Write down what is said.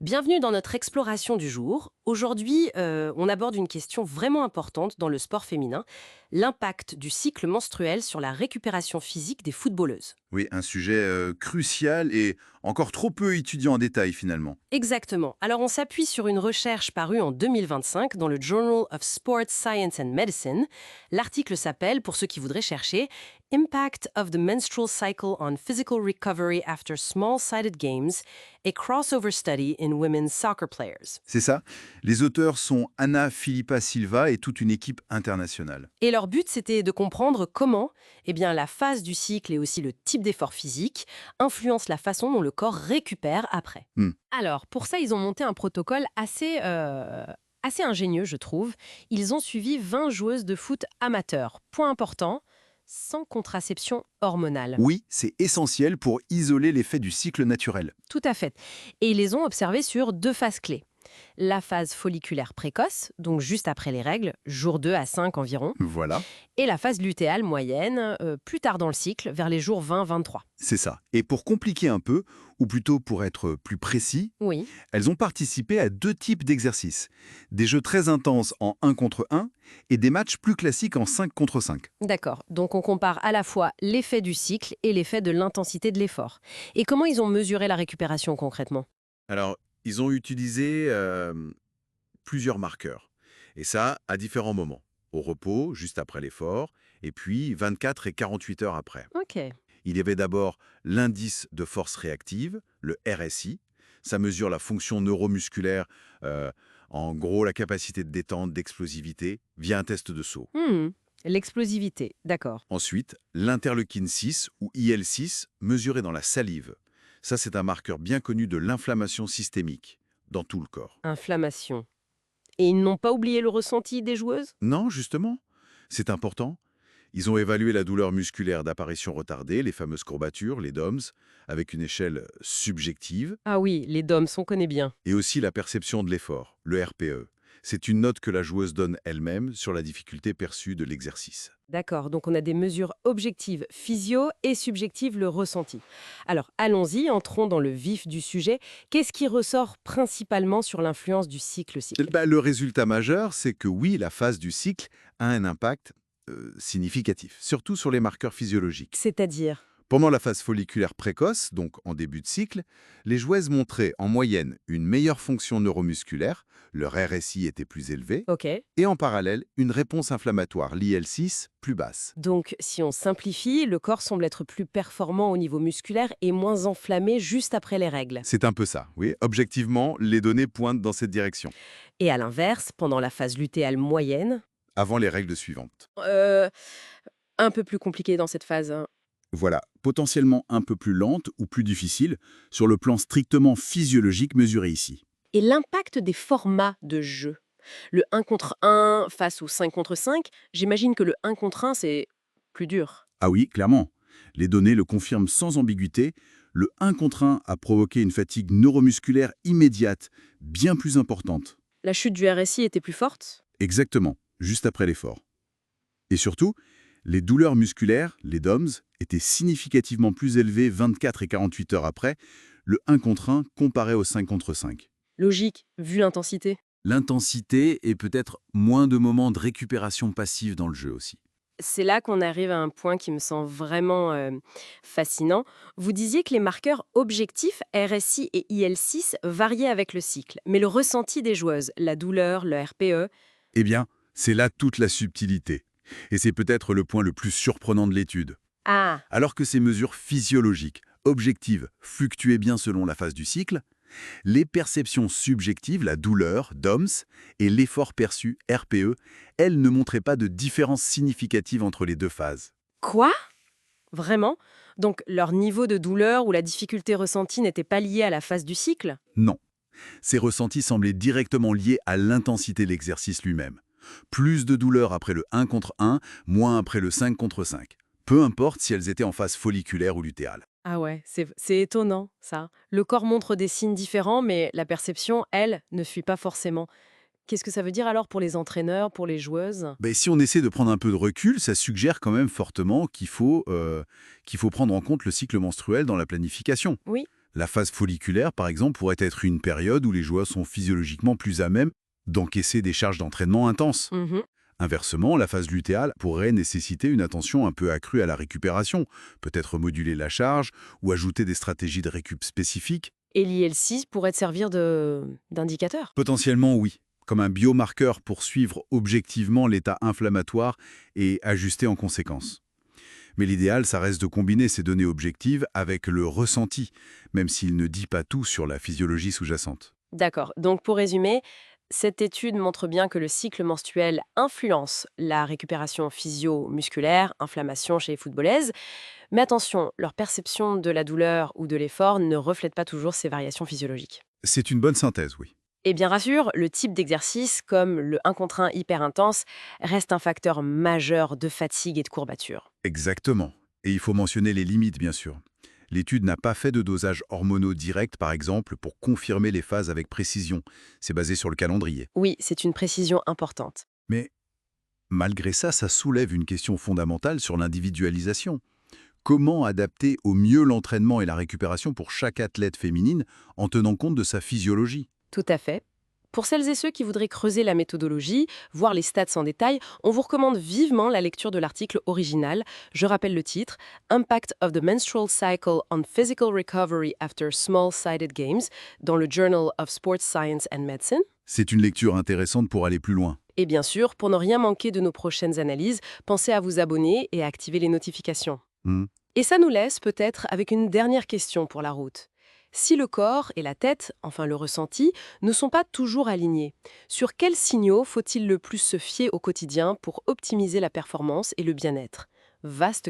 Bienvenue dans notre exploration du jour. Aujourd'hui, on aborde une question vraiment importante dans le sport féminin, l'impact du cycle menstruel sur la récupération physique des footballeuses. Oui, un sujet crucial et encore trop peu étudié en détail finalement. Exactement. Alors on s'appuie sur une recherche parue en 2025 dans le Journal of Sports Science and Medicine. L'article s'appelle, pour ceux qui voudraient chercher, Impact of the Menstrual Cycle on Physical Recovery After Small-Sided Games, a Crossover Study in Women's Soccer Players. C'est ça. Les auteurs sont Anna Philippa Silva et toute une équipe internationale. Et leur but, c'était de comprendre comment la phase du cycle et aussi le type d'effort physique influencent la façon dont le corps récupère après. Hmm. Alors, pour ça, ils ont monté un protocole assez ingénieux, je trouve. Ils ont suivi 20 joueuses de foot amateurs. Point important, sans contraception hormonale. Oui, c'est essentiel pour isoler l'effet du cycle naturel. Tout à fait. Et ils les ont observées sur deux phases clés. La phase folliculaire précoce, donc juste après les règles, jour 2 à 5 environ, Voilà, et la phase lutéale moyenne, plus tard dans le cycle, vers les jours 20-23. c'est ça. Et pour compliquer un peu, ou plutôt pour être plus précis, Oui, elles ont participé à deux types d'exercices. Des jeux très intenses en 1 contre 1 et des matchs plus classiques en 5 contre 5. d'accord. Donc on compare à la fois l'effet du cycle et l'effet de l'intensité de l'effort. Et comment ils ont mesuré la récupération concrètement? Alors, ils ont utilisé plusieurs marqueurs. Et ça, à différents moments. Au repos, juste après l'effort, et puis 24 et 48 heures après. Ok. Il y avait d'abord l'indice de force réactive, le RSI. Ça mesure la fonction neuromusculaire, euh, en gros la capacité de détente, d'explosivité, via un test de saut. Hmm, l'explosivité, d'accord. Ensuite, l'interleukine 6 ou IL-6 mesuré dans la salive. Ça, c'est un marqueur bien connu de l'inflammation systémique dans tout le corps. Inflammation. Et ils n'ont pas oublié le ressenti des joueuses? Non, justement, c'est important. Ils ont évalué la douleur musculaire d'apparition retardée, les fameuses courbatures, les DOMS, avec une échelle subjective, Ah oui, les DOMS, on connaît bien. et aussi la perception de l'effort, le RPE. C'est une note que la joueuse donne elle-même sur la difficulté perçue de l'exercice. D'accord, donc on a des mesures objectives physio et subjectives le ressenti. Alors allons-y, entrons dans le vif du sujet. Qu'est-ce qui ressort principalement sur l'influence du cycle-cycle? Le résultat majeur, c'est que oui, la phase du cycle a un impact significatif, surtout sur les marqueurs physiologiques. C'est-à-dire? Pendant la phase folliculaire précoce, donc en début de cycle, les joueuses montraient en moyenne une meilleure fonction neuromusculaire, leur RSI était plus élevé, Ok. et en parallèle, une réponse inflammatoire, l'IL-6, plus basse. Donc si on simplifie, le corps semble être plus performant au niveau musculaire et moins enflammé juste après les règles. C'est un peu ça, oui. Objectivement, les données pointent dans cette direction, Et à l'inverse, pendant la phase lutéale moyenne, avant les règles suivantes. euh, un peu plus compliqué dans cette phase, hein. Voilà, potentiellement un peu plus lente ou plus difficile, sur le plan strictement physiologique mesuré ici. Et l'impact des formats de jeu. Le 1 contre 1 face au 5 contre 5, j'imagine que le 1 contre 1, c'est plus dur. Ah oui, clairement. Les données le confirment sans ambiguïté. Le 1 contre 1 a provoqué une fatigue neuromusculaire immédiate, bien plus importante. La chute du RSI était plus forte? Exactement, juste après l'effort. Et surtout, les douleurs musculaires, les DOMS, étaient significativement plus élevées 24 et 48 heures après, le 1 contre 1 comparé au 5 contre 5. Logique, vu l'intensité. L'intensité et peut-être moins de moments de récupération passive dans le jeu aussi. C'est là qu'on arrive à un point qui me semble vraiment fascinant. Vous disiez que les marqueurs objectifs, RSI et IL6, variaient avec le cycle. Mais le ressenti des joueuses, la douleur, le RPE, Eh bien, c'est là toute la subtilité. Et c'est peut-être le point le plus surprenant de l'étude. ah, Alors que ces mesures physiologiques, objectives, fluctuaient bien selon la phase du cycle, les perceptions subjectives, la douleur, DOMS, et l'effort perçu, RPE, elles ne montraient pas de différence significative entre les deux phases. quoi? Vraiment? Donc leur niveau de douleur ou la difficulté ressentie n'était pas lié à la phase du cycle? Non, ces ressentis semblaient directement liés à l'intensité de l'exercice lui-même. Plus de douleur après le 1 contre 1, moins après le 5 contre 5. Peu importe si elles étaient en phase folliculaire ou lutéale. Ah ouais, c'est étonnant, ça. Le corps montre des signes différents, mais la perception, elle, ne suit pas forcément. Qu'est-ce que ça veut dire alors pour les entraîneurs, pour les joueuses? Ben, si on essaie de prendre un peu de recul, ça suggère quand même fortement qu'il faut prendre en compte le cycle menstruel dans la planification. Oui, La phase folliculaire, par exemple, pourrait être une période où les joueurs sont physiologiquement plus à même d'encaisser des charges d'entraînement intenses. Mhm. Inversement, la phase lutéale pourrait nécessiter une attention un peu accrue à la récupération, peut-être moduler la charge ou ajouter des stratégies de récup spécifiques. Et l'IL6 pourrait te servir d'indicateur. Potentiellement, oui, comme un biomarqueur pour suivre objectivement l'état inflammatoire et ajuster en conséquence. Mais l'idéal, ça reste de combiner ces données objectives avec le ressenti, même s'il ne dit pas tout sur la physiologie sous-jacente. D'accord. Donc pour résumer, cette étude montre bien que le cycle menstruel influence la récupération physio-musculaire, inflammation chez les footballeuses. Mais attention, leur perception de la douleur ou de l'effort ne reflète pas toujours ces variations physiologiques. C'est une bonne synthèse, oui. Et bien rassure, le type d'exercice, comme le 1 contre 1 hyper intense, reste un facteur majeur de fatigue et de courbature. Exactement. Et il faut mentionner les limites, bien sûr. L'étude n'a pas fait de dosage hormonaux direct, par exemple, pour confirmer les phases avec précision. C'est basé sur le calendrier. Oui, c'est une précision importante. Mais malgré ça, ça soulève une question fondamentale sur l'individualisation. Comment adapter au mieux l'entraînement et la récupération pour chaque athlète féminine en tenant compte de sa physiologie? Tout à fait. Pour celles et ceux qui voudraient creuser la méthodologie, voir les stats en détail, on vous recommande vivement la lecture de l'article original. Je rappelle le titre, Impact of the Menstrual Cycle on Physical Recovery After Small-Sided Games, dans le Journal of Sports Science and Medicine. C'est une lecture intéressante pour aller plus loin. Et bien sûr, pour ne rien manquer de nos prochaines analyses, pensez à vous abonner et à activer les notifications. Hmm. Et ça nous laisse peut-être avec une dernière question pour la route. Si le corps et la tête, enfin le ressenti, ne sont pas toujours alignés, sur quels signaux faut-il le plus se fier au quotidien pour optimiser la performance et le bien-être? Vaste question.